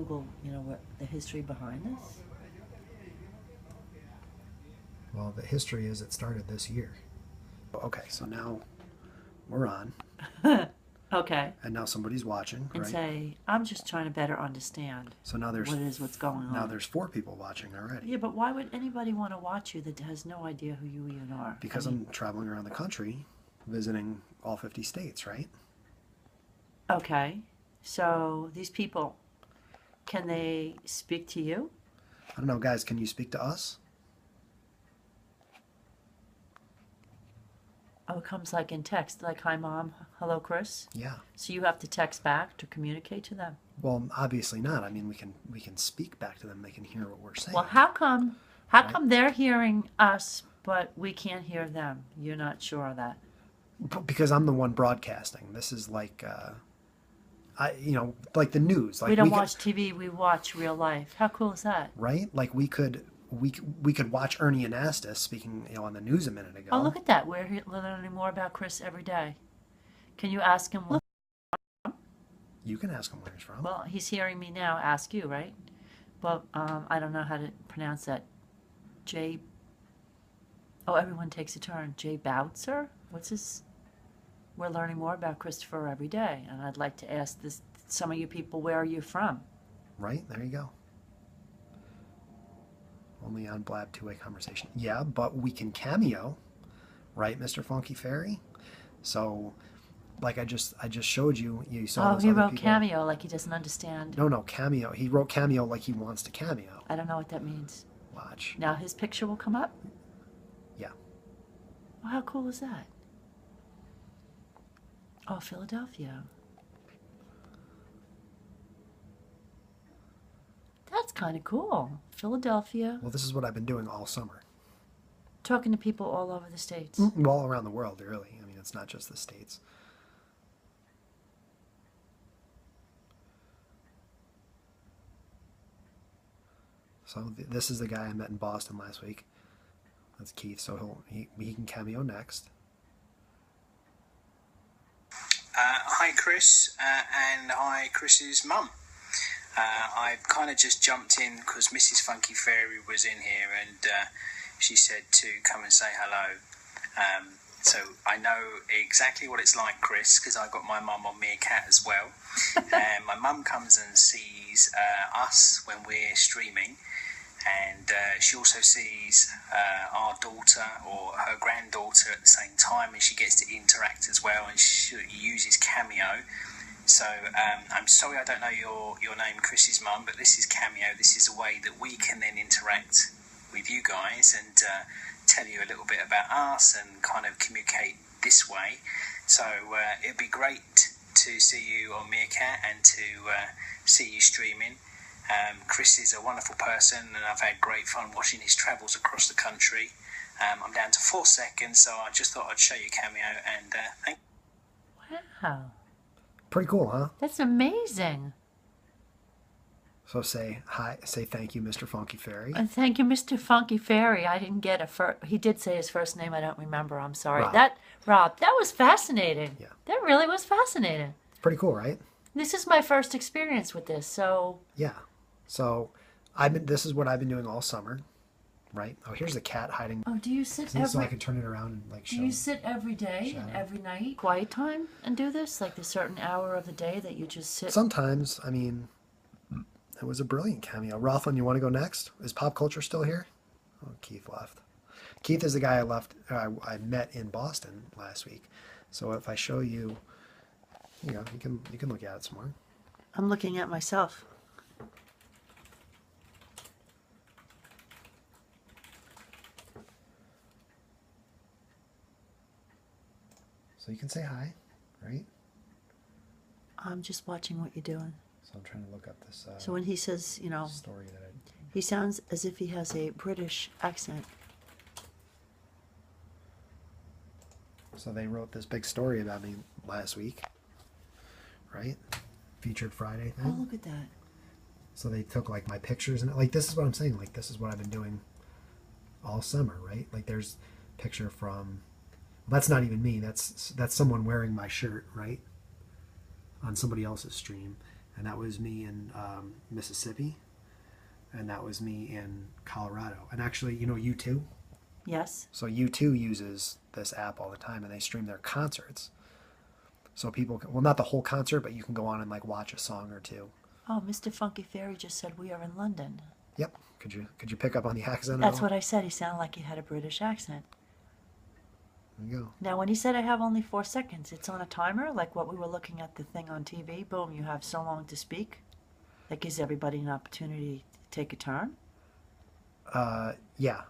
Google, what the history behind this? Well, the history is it started this year. Okay, so now we're on. Okay. And now somebody's watching, And right? say, I'm just trying to better understand So now there's what's going on. Now there's 4 people watching already. Yeah, but why would anybody want to watch you that has no idea who you even are? Because I'm traveling around the country, visiting all 50 states, right? Okay. So these people, can they speak to you? I don't know, guys, can you speak to us? Oh, it comes like in text, like, hi, Mom, hello, Chris? Yeah. So you have to text back to communicate to them? Well, obviously not. I mean, we can speak back to them. They can hear what we're saying. Well, how come they're hearing us, but we can't hear them? You're not sure of that? Because I'm the one broadcasting. This is like, like the news. Like we don't watch TV, we watch real life. How cool is that? Right? Like we could watch Ernie Anastas speaking, on the news a minute ago. Oh, look at that. We're learning more about Chris every day. Can you ask him? Look. You can ask him where he's from. Well, he's hearing me now ask you, right? Well, I don't know how to pronounce that. Everyone takes a turn. Jay Boutzer? What's his? We're learning more about Christopher every day, and I'd like to ask some of you people, where are you from? Right, there you go. Only on Blab two-way conversation. Yeah, but we can cameo, right, Mr. Funky Fairy? So, like I just showed you, you saw. Oh, he wrote cameo like he doesn't understand. No, cameo. He wrote cameo like he wants to cameo. I don't know what that means. Watch. Now his picture will come up? Yeah. Well, how cool is that? Oh, Philadelphia. That's kind of cool. Philadelphia. Well, this is what I've been doing all summer. Talking to people all over the States. All around the world, really. I mean, it's not just the States. So this is the guy I met in Boston last week. That's Keith. So he can cameo next. Hi, Chris, and hi, Chris's mum. I kind of just jumped in because Mrs. Funky Fairy was in here, and she said to come and say hello. So I know exactly what it's like, Chris, because I got my mum on Meerkat as well. And my mum comes and sees us when we're streaming, and she also sees our daughter or her granddaughter at the same time, and she gets to interact as well, and she uses Cameo. So I'm sorry I don't know your name, Chris's mum, but this is Cameo. This is a way that we can then interact with you guys and tell you a little bit about us and kind of communicate this way. So it'd be great to see you on Meerkat and to see you streaming. Chris is a wonderful person, and I've had great fun watching his travels across the country. I'm down to 4 seconds, so I just thought I'd show you Cameo, and thank you. Wow. Pretty cool, huh? That's amazing. So say hi, say thank you, Mr. Funky Fairy. Thank you, Mr. Funky Fairy. I didn't get he did say his first name. I don't remember. I'm sorry. Rob. That was fascinating. Yeah. That really was fascinating. It's pretty cool, right? This is my first experience with this, so. Yeah. So this is what I've been doing all summer, right? Oh, here's the cat hiding. Oh, do you sit So I can turn it around and like show. Do you sit every day and every night? Quiet time and do this? Like the certain hour of the day that you just sit? Sometimes, I mean, it was a brilliant cameo. Rothland, you want to go next? Is Pop Culture still here? Oh, Keith left. Keith is the guy I met in Boston last week. So if I show you, you can look at it some more. I'm looking at myself. So you can say hi, right? I'm just watching what you're doing. So I'm trying to look up this so when he says, story that he sounds as if he has a British accent. So they wrote this big story about me last week, right? Featured Friday thing. Oh, look at that. So they took like my pictures and like this is what I'm saying. Like this is what I've been doing all summer, right? Like there's a picture from. That's not even me. That's someone wearing my shirt, right? On somebody else's stream. and that was me in Mississippi, and that was me in Colorado. And actually, you know U2? Yes. So U2 uses this app all the time, and they stream their concerts. So people can, well, not the whole concert, but you can go on and like watch a song or two. Oh, Mr. Funky Fairy just said we are in London. Yep. Could you pick up on the accent? That's what I said. He sounded like he had a British accent. There you go. Now, when he said I have only 4 seconds, it's on a timer, like what we were looking at the thing on TV. Boom, you have so long to speak. That gives everybody an opportunity to take a turn. Yeah.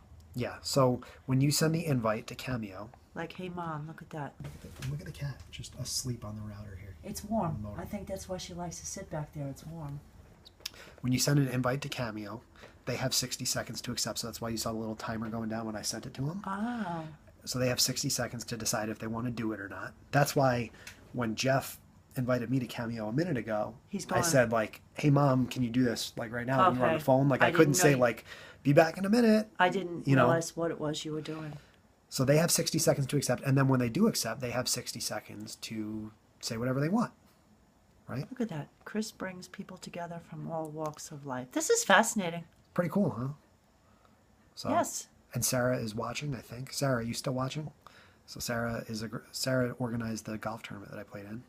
So when you send the invite to Cameo, Like, hey, Mom, look at that. look at the cat just asleep on the router here. It's warm. I think that's why she likes to sit back there. It's warm. When you send an invite to Cameo, they have 60 seconds to accept. So that's why you saw the little timer going down when I sent it to them. Oh. So they have 60 seconds to decide if they want to do it or not. That's why when Jeff invited me to Cameo a minute ago, I said like, hey Mom, can you do this like right now when you're on the phone? Like I couldn't say like, be back in a minute. I didn't realize what it was you were doing. So they have 60 seconds to accept. And then when they do accept, they have 60 seconds to say whatever they want. Right? Look at that. Chris brings people together from all walks of life. This is fascinating. Pretty cool, huh? So, yes. And Sarah is watching, I think. Sarah, are you still watching? So Sarah organized the golf tournament that I played in.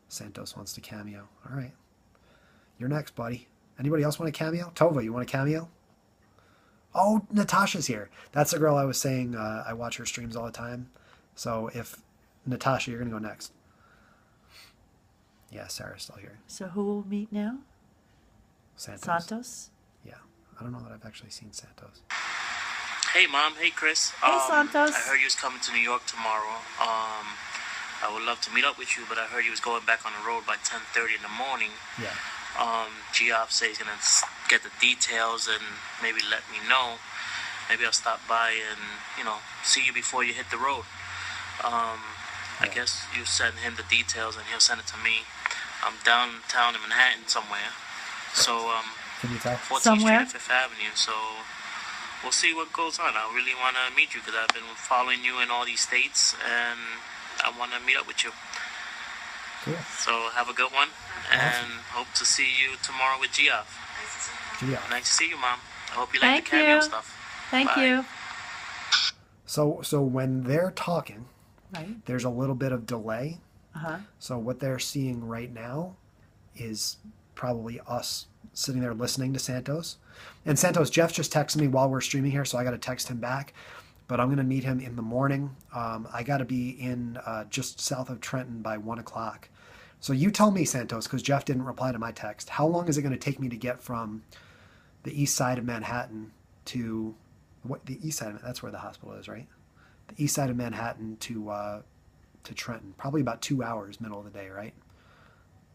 Santos wants to cameo. All right. You're next, buddy. Anybody else want a cameo? Tova, you want a cameo? Oh, Natasha's here. That's the girl I was saying I watch her streams all the time. So if Natasha, you're going to go next. Yeah, Sarah's still here. So who will meet now? Santos? Yeah. I don't know that I've actually seen Santos. Hey, Mom. Hey, Chris. Hey, Santos. I heard you was coming to New York tomorrow. I would love to meet up with you, but I heard you was going back on the road by 10:30 in the morning. Yeah. Geoff says he's going to get the details and maybe let me know. Maybe I'll stop by and, see you before you hit the road. I guess you send him the details and he'll send it to me. I'm downtown in Manhattan somewhere. So, Can you tell? 14th Street and 5th Avenue. So, we'll see what goes on. I really want to meet you because I've been following you in all these states and I want to meet up with you. Cool. So, have a good one and hope to see you tomorrow with Geoff. Nice to see you, Mom. I hope you like the cameo stuff. Thank Bye. you. So when they're talking, right, there's a little bit of delay. Uh-huh. So what they're seeing right now is probably us sitting there listening to Santos. And Santos, Jeff just texted me while we're streaming here, so I got to text him back. But I'm going to meet him in the morning. I got to be in just south of Trenton by 1 o'clock. So you tell me, Santos, because Jeff didn't reply to my text. How long is it going to take me to get from the east side of Manhattan to the east side of that's where the hospital is, right? The east side of Manhattan to Trenton. Probably about 2 hours, middle of the day, right?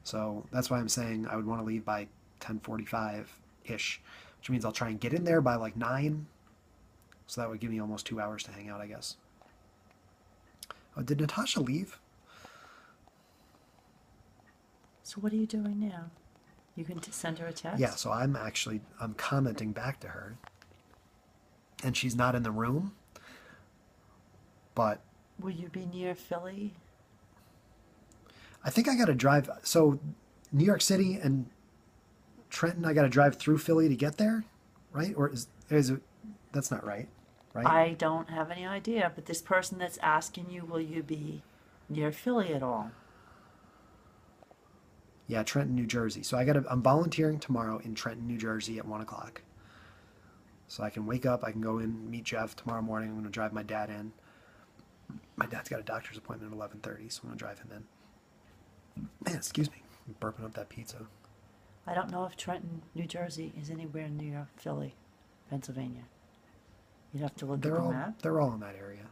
So that's why I'm saying I would want to leave by 10:45-ish, which means I'll try and get in there by like 9. So that would give me almost 2 hours to hang out, I guess. Oh, did Natasha leave? So what are you doing now? You can send her a text? Yeah, so I'm commenting back to her. And she's not in the room. But will you be near Philly? I think I got to drive. So New York City and Trenton, I got to drive through Philly to get there, right? Or is it? That's not right, right? I don't have any idea. But this person that's asking you, will you be near Philly at all? Yeah, Trenton, New Jersey. So I'm volunteering tomorrow in Trenton, New Jersey at 1 o'clock. So I can wake up, I can go in, meet Jeff tomorrow morning. I'm going to drive my dad in. My dad's got a doctor's appointment at 11:30, so I'm going to drive him in. Man, excuse me. I'm burping up that pizza. I don't know if Trenton, New Jersey is anywhere near Philly, Pennsylvania. You'd have to look at the map. They're all in that area.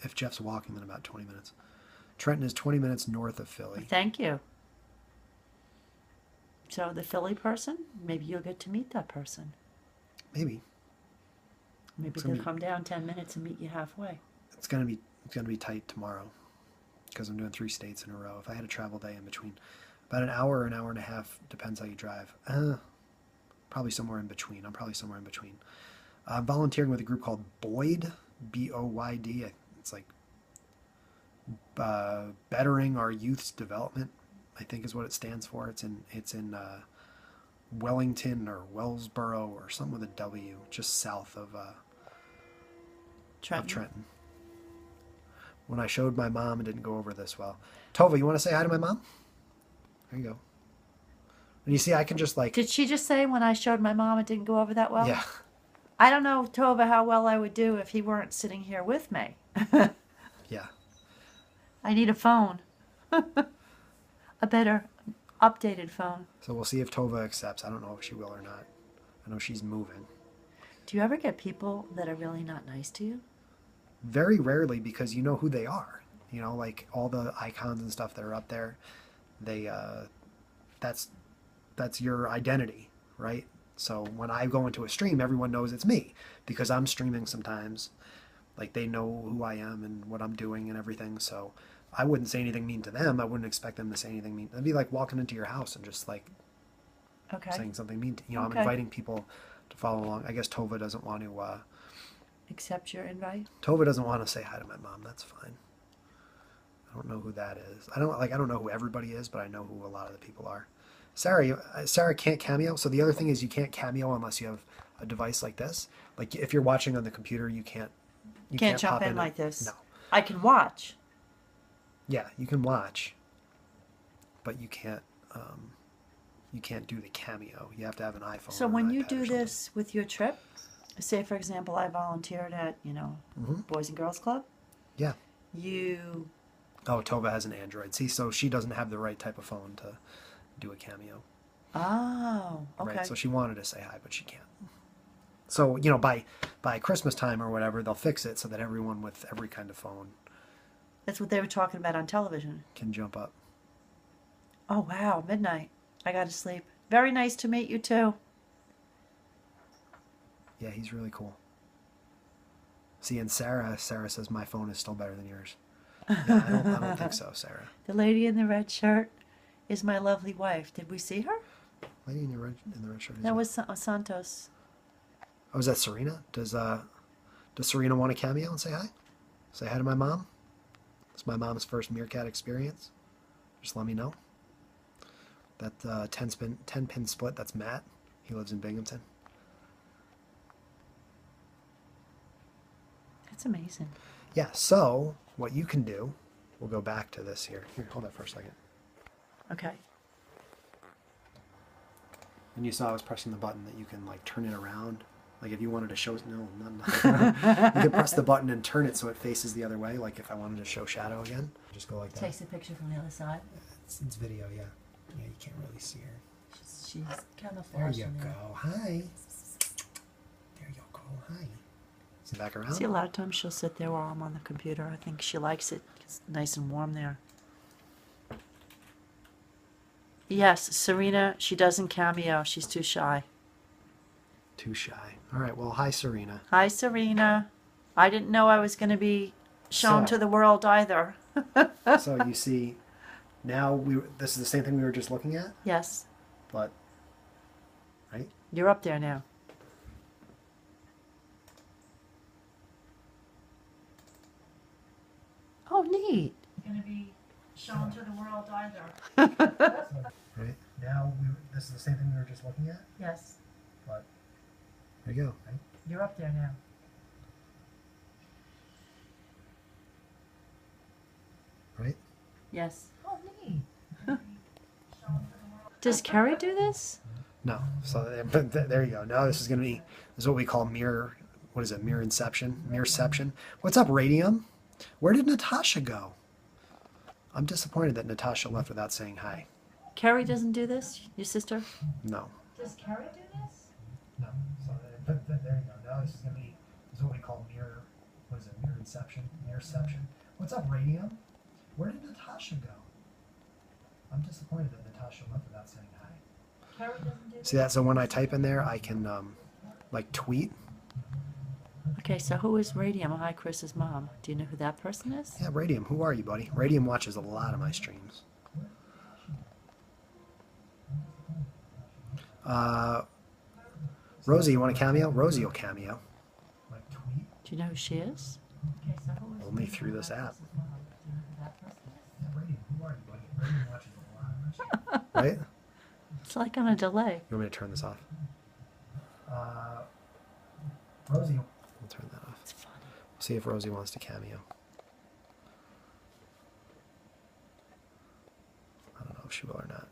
If Jeff's walking, then about 20 minutes. Trenton is 20 minutes north of Philly. Thank you. So the Philly person, maybe you'll get to meet that person. Maybe. Maybe they'll come down 10 minutes and meet you halfway. It's gonna be tight tomorrow because I'm doing 3 states in a row. If I had a travel day in between, about an hour or an hour and a half, depends how you drive. Probably somewhere in between. I'm probably somewhere in between. I'm volunteering with a group called Boyd, B-O-Y-D. It's like Bettering Our Youth's Development, I think is what it stands for. It's in Wellington or Wellsboro or something with a W, just south of Trenton. When I showed my mom, it didn't go over this well. Tova, you want to say hi to my mom? There you go. And you see, I can just like... Did she just say when I showed my mom it didn't go over that well? Yeah. I don't know, Tova, how well I would do if he weren't sitting here with me. Yeah. I need a phone. A better, updated phone. So we'll see if Tova accepts. I don't know if she will or not. I know she's moving. Do you ever get people that are really not nice to you? Very rarely, because you know who they are. You know, like all the icons and stuff that are up there, they that's your identity, right? So when I go into a stream, everyone knows it's me because I'm streaming sometimes. Like they know who I am and what I'm doing and everything. So I wouldn't say anything mean to them. I wouldn't expect them to say anything mean. It'd be like walking into your house and just like saying something mean to you. I'm inviting people to follow along. I guess Tova doesn't want to accept your invite. Tova doesn't want to say hi to my mom. That's fine. I don't know who that is. I don't know who everybody is, but I know who a lot of the people are. Sarah can't cameo. So the other thing is you can't cameo unless you have a device like this. Like if you're watching on the computer, you can't jump in like this. No. I can watch. Yeah, you can watch, but you can't do the cameo. You have to have an iPhone. So when you do this with your trip, say for example, I volunteered at Boys and Girls Club. Yeah. Oh, Tova has an Android. See, so she doesn't have the right type of phone to do a cameo. Oh, okay. Right. So she wanted to say hi, but she can't. So by Christmas time or whatever, they'll fix it so that everyone with every kind of phone. That's what they were talking about on television. Can jump up. Oh wow, midnight. I got to sleep. Very nice to meet you too. Yeah, he's really cool. See, and Sarah says my phone is still better than yours. Yeah, I don't think so, Sarah. The lady in the red shirt is my lovely wife. Did we see her? Lady in the red shirt. That was Santos. Oh, is that Serena? Does Serena want a cameo and say hi? Say hi to my mom? It's my mom's first Meerkat experience. Just let me know. That 10-pin split, that's Matt. He lives in Binghamton. That's amazing. Yeah, so what you can do, we'll go back to this here. Here, hold that for a second. Okay. And you saw I was pressing the button that you can like turn it around. Like if you wanted to show, no, not you can press the button and turn it so it faces the other way. Like if I wanted to show shadow again, just go like that. Takes a picture from the other side. It's video, yeah. Yeah, you can't really see her. She's camouflaged. There you go. Hi. There you go. Hi. Sit back around. See, a lot of times she'll sit there while I'm on the computer. I think she likes it. It's nice and warm there. Yes, Serena, she doesn't cameo. She's too shy. Too shy. All right, well, hi, Serena. Hi, Serena. I didn't know I was going to be shown to the world either. So you see, now this is the same thing we were just looking at? Yes. But, right? You're up there now. Oh, neat. Going to be shown to the world either. Right? Now this is the same thing we were just looking at? Yes. But, there you go. Right? You're up there now. Right? Yes. Oh, neat. Does Carrie do this? No. So there you go. Now this is what we call mirror inception. What's up, Radium? Where did Natasha go? I'm disappointed that Natasha left without saying hi. Carrie doesn't do this? Your sister? No. Does Carrie do this? No. So there you go. Now this is what we call mirror inception. What's up, Radium? Where did Natasha go? I'm disappointed that Natasha left without saying hi. Carrie doesn't do this? See that? So when I type in there, I can like tweet. Okay, so who is Radium? Hi, Chris's mom. Do you know who that person is? Yeah, Radium. Who are you, buddy? Radium watches a lot of my streams. Rosie, you want a cameo? Rosie will cameo. Do you know who she is? Only through this app. right? It's like on a delay. You want me to turn this off? Rosie. We'll turn that off. It's funny. See if Rosie wants to cameo. I don't know if she will or not.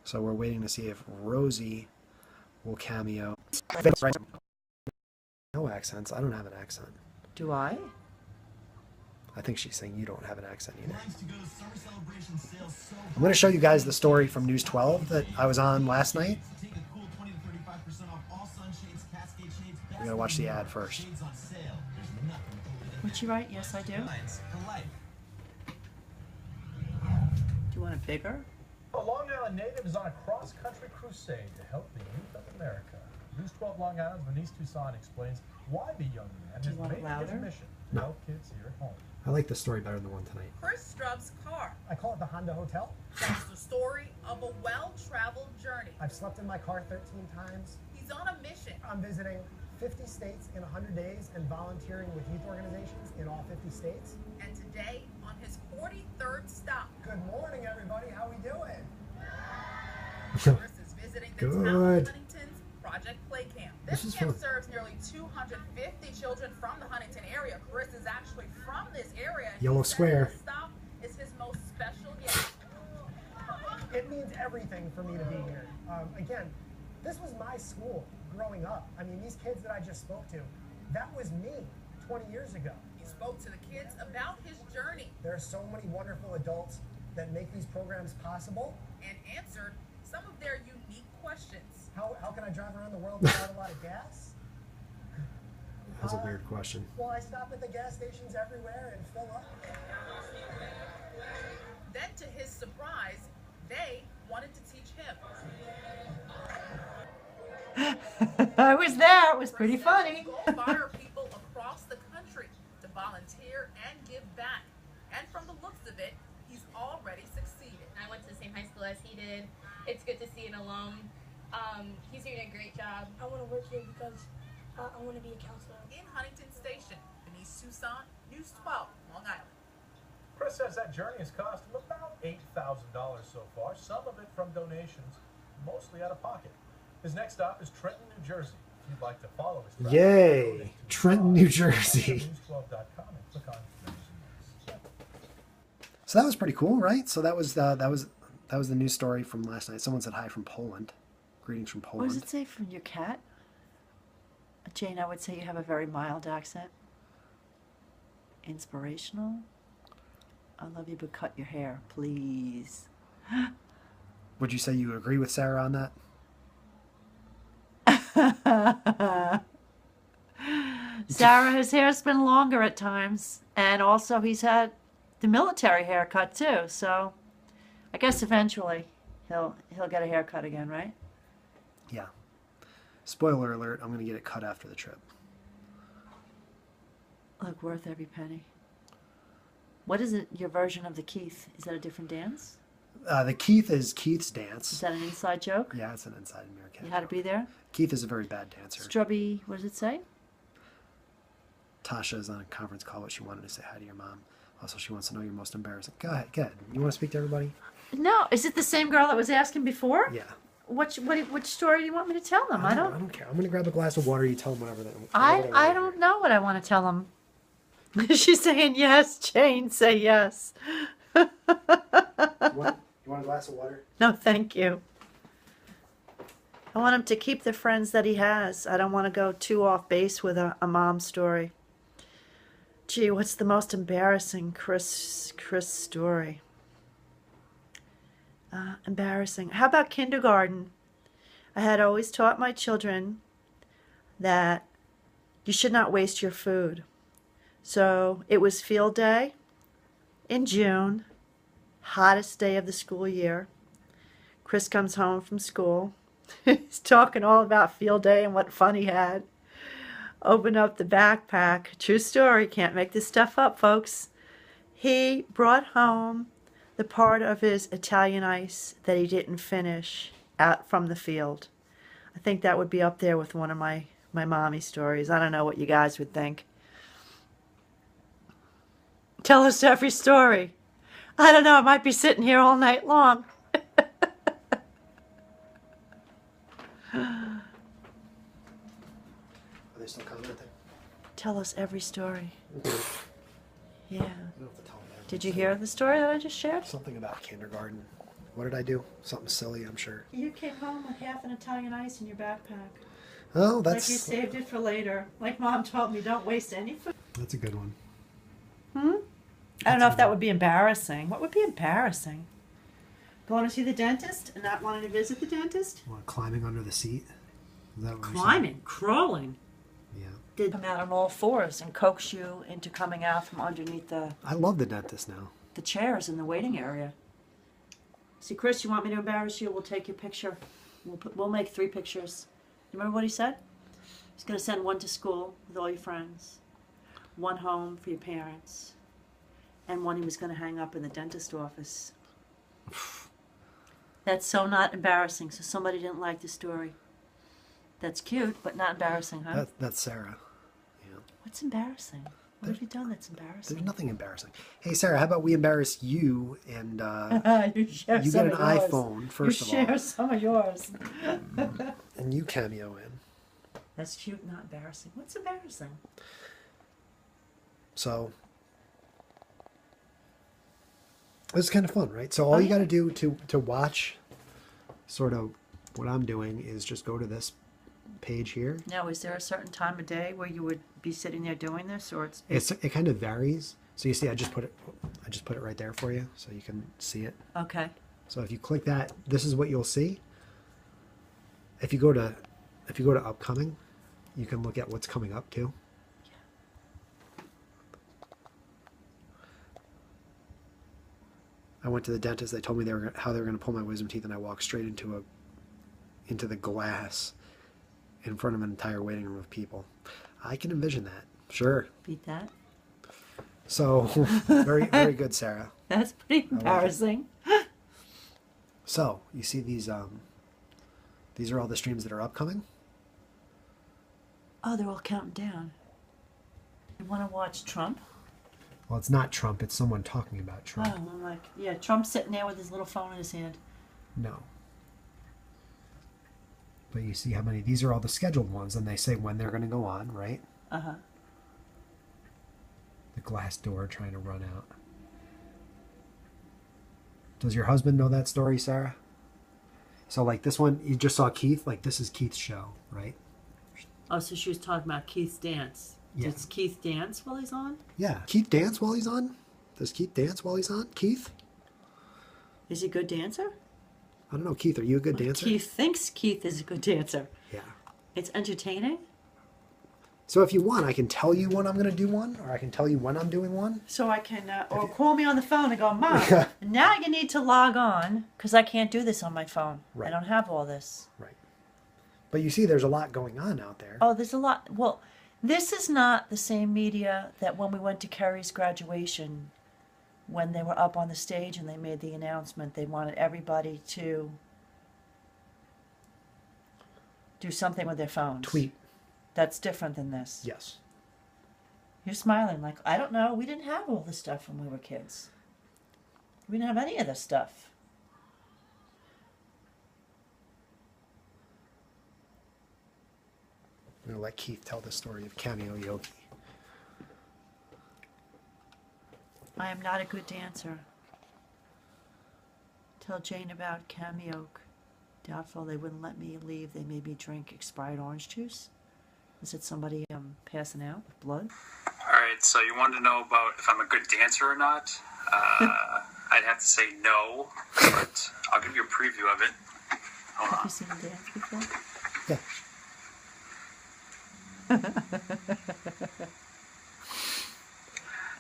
So we're waiting to see if Rosie will cameo. No accents. I don't have an accent. Do I? I think she's saying you don't have an accent either. I'm going to show you guys the story from News 12 that I was on last night. We got to watch the ad first. Would you write? Yes, I do. Do you want it bigger? A Long Island native is on a cross-country crusade to help the youth of America. News 12 Long Island's Denise Toussaint explains why the young man Do has you want it made it his louder? mission to No. help kids here at home. I like the story better than the one tonight. ChrisStrub's car I call it the Honda Hotel. tells the story of a well-traveled journey. I've slept in my car 13 times. He's on a mission. I'm visiting 50 states in 100 days and volunteering with youth organizations in all 50 states. And today, on his 43rd stop, Good morning, everybody. How we doing? Chris is visiting the town Good. of Huntington's Project Play Camp. This This is camp fun. serves nearly 250 children from the Huntington area. Chris is actually from this area. and he Yellow says square. This stop is his most special gift. It means everything for me to be here. Again, this was my school growing up. I mean, these kids that I just spoke to, that was me 20 years ago. He spoke to the kids about his journey There are so many wonderful adults that make these programs possible. and answered some of their unique questions. How can I drive around the world without a lot of gas? That's a weird question. Well, I stop at the gas stations everywhere and fill up. Then, to his surprise, they wanted to teach him. I was there. It was pretty Chris says funny. his goal fire people across the country to volunteer and give back. And from the looks of it, he's already succeeded. I went to the same high school as he did. It's good to see an alum. He's doing a great job. I want to work here because I want to be a counselor. In Huntington Station, Denise Toussaint, News 12, Long Island. Chris says that journey has cost him about $8,000 so far, some of it from donations, mostly out of pocket. His next stop is Trenton, New Jersey. If you'd like to follow his travels, Yay! go to Trenton, New Jersey. news12.com and click on News and News. So that was pretty cool, right? So that was the news story from last night. Someone said hi from Poland. Greetings from What Poland. does it say from your cat? Jane, I would say you have a very mild accent. Inspirational. I love you, but cut your hair, please. Would you say you agree with Sarah on that? Sarah, his hair's been longer at times, and also he's had the military haircut too. So, I guess eventually he'll get a haircut again, right? Yeah. Spoiler alert, I'm going to get it cut after the trip. Look, worth every penny. What is it? Your version of the Keith? Is that a different dance? The Keith is Keith's Is dance. that an inside joke? Yeah, it's an inside American. You had to be there. Keith is a very bad dancer. Strubby, what does it say? Tasha is on a conference call, but she wanted to say hi to your mom. Also, she wants to know your most embarrassing. Go ahead, go ahead. You want to speak to everybody? No, is it the same girl that was asking before? Yeah. Which story do you want me to tell them? I don't care. I'm going to grab a glass of water. You tell them whatever. I don't know what I want to tell them. She's saying yes, Jane. Say yes. You want a glass of water? No, thank you. I want him to keep the friends that he has. I don't want to go too off base with a mom story. Gee, what's the most embarrassing Chris story? Embarrassing. How about kindergarten? I had always taught my children that you should not waste your food. So it was field day in June, hottest day of the school year. Chris comes home from school. He's talking all about field day and what fun he had. Open up the backpack. True story. Can't make this stuff up, folks. He brought home the part of his Italian ice that he didn't finish out from the field. I think that would be up there with one of my mommy stories. I don't know what you guys would think. Tell us every story. I don't know, I might be sitting here all night long. Are they still commenting? Tell us every story. Yeah. You don't have to tell them everything. Did you hear the story that I just shared? Something about kindergarten. What did I do? Something silly, I'm sure. You came home with half an Italian ice in your backpack. Oh, that's... Like you saved it for later. Like Mom told me, don't waste any food. That's a good one. I don't know if that would be embarrassing. What would be embarrassing? Going to see the dentist and not wanting to visit the dentist? What, climbing under the seat? Is that what you're saying? Climbing, crawling. Yeah. Did come out on all fours and coax you into coming out from underneath I love the dentist now. the chairs in the waiting area. See, Chris, you want me to embarrass you? We'll take your picture. We'll make 3 pictures. You remember what he said? He's going to send 1 to school with all your friends, 1 home for your parents, and 1 he was going to hang up in the dentist office. That's so not embarrassing. So somebody didn't like the story. That's cute, but not embarrassing, huh? That's Sarah. Yeah. What's embarrassing? What have you done that's embarrassing? There's nothing embarrassing. Hey, Sarah, how about we embarrass you and you share you some get an of yours. iPhone, first you of all. share some of yours. And you cameo in. That's cute, not embarrassing. What's embarrassing? So, it's kind of fun, right? So all you got to do to watch sort of what I'm doing is just go to this page here. Now, is there a certain time of day where you would be sitting there doing this, or It kind of varies. So you see, I just put it right there for you, so you can see it. okay? So if you click that, this is what you'll see. If you go to upcoming, you can look at what's coming up too. I went to the dentist. They told me how they were going to pull my wisdom teeth, and I walked straight into the glass in front of an entire waiting room of people. I can envision that. Sure. Beat that. So very, very good, Sarah. That's pretty embarrassing. So you see these are all the streams that are upcoming. Oh, they're all counting down. You want to watch Trump? Well, it's not Trump. It's someone talking about Trump. Oh, I'm like, yeah, Trump's sitting there with his little phone in his hand. No. But you see how many, these are all the scheduled ones, and they say when they're going to go on, right? Uh-huh. The glass door trying to run out. Does your husband know that story, Sarah? So like this one, you just saw Keith, like this is Keith's show, right? Oh, so she was talking about Keith's dance. Yeah. Does Keith dance while he's on? Yeah. Keith dance while he's on? Does Keith dance while he's on? Keith? Is he a good dancer? I don't know, Keith, are you a good dancer? Keith thinks Keith is a good dancer. Yeah. It's entertaining. So if you want, I can tell you when I'm going to do one, or I can tell you when I'm doing one. So I can, or call me on the phone and go, Mom, now you need to log on, because I can't do this on my phone. Right. I don't have all this. Right. But you see, there's a lot going on out there. Oh, there's a lot. Well, this is not the same media that when we went to Kerry's graduation, when they were up on the stage and they made the announcement, they wanted everybody to do something with their phones. Tweet. That's different than this. Yes. You're smiling like, I don't know. We didn't have all this stuff when we were kids. We didn't have any of this stuff. I'm going to let Keith tell the story of Cameo Yogi. I am not a good dancer. Tell Jane about Cameo. Doubtful they wouldn't let me leave. They made me drink expired orange juice. Is it somebody passing out with blood? All right, so you wanted to know about if I'm a good dancer or not. I'd have to say no, but I'll give you a preview of it. Hold Have on. you seen him dance before? Yeah.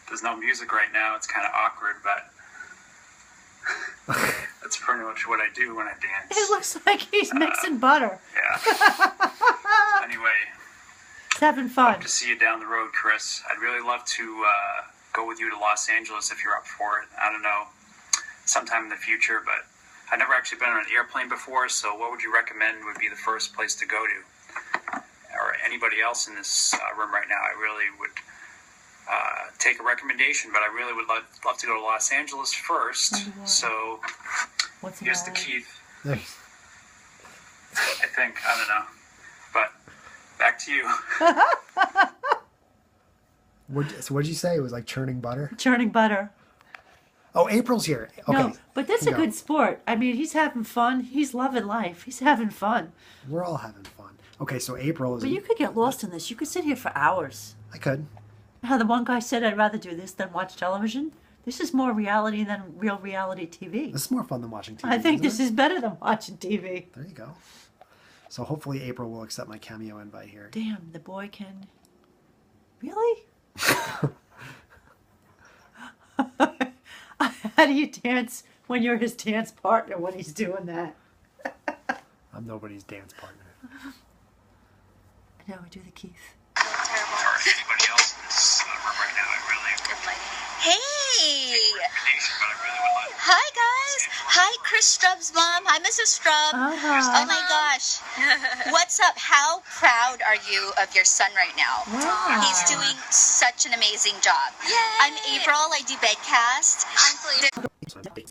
There's no music right now. It's kind of awkward, but that's pretty much what I do when I dance. It looks like he's mixing butter. Yeah. Anyway, He's having fun. to see you down the road, Chris. I'd really love to go with you to Los Angeles if you're up for it. I don't know, sometime in the future, but I've never actually been on an airplane before, so what would you recommend would be the first place to go to? Or anybody else in this room right now, I really would take a recommendation, but I really would love to go to Los Angeles first. So here's the Keith. Nice. I think, I don't know, but back to you. So what'd you say? It was like churning butter? Churning butter. Oh, April's here. Okay. No, but that's a good sport. I mean, he's having fun. He's loving life. He's having fun. We're all having fun. Okay, so April is... But you could get lost in this. You could sit here for hours. I could. How the one guy said, I'd rather do this than watch television. This is more reality than real reality TV. This is more fun than watching TV. I think this is better than watching TV. There you go. So hopefully April will accept my cameo invite here. Damn, the boy can... Really? How do you dance when you're his dance partner when he's doing that? I'm nobody's dance partner. No, we do the Keith. Anybody else in this room right now? I really Hey! but I really would like. Hi, guys. Hi, ChrisStrub's mom. Hi, Mrs. Strub. Oh, my gosh. What's up? How proud are you of your son right now? Wow. He's doing such an amazing job. Yay! I'm April. I do bedcast. I'm Felicia.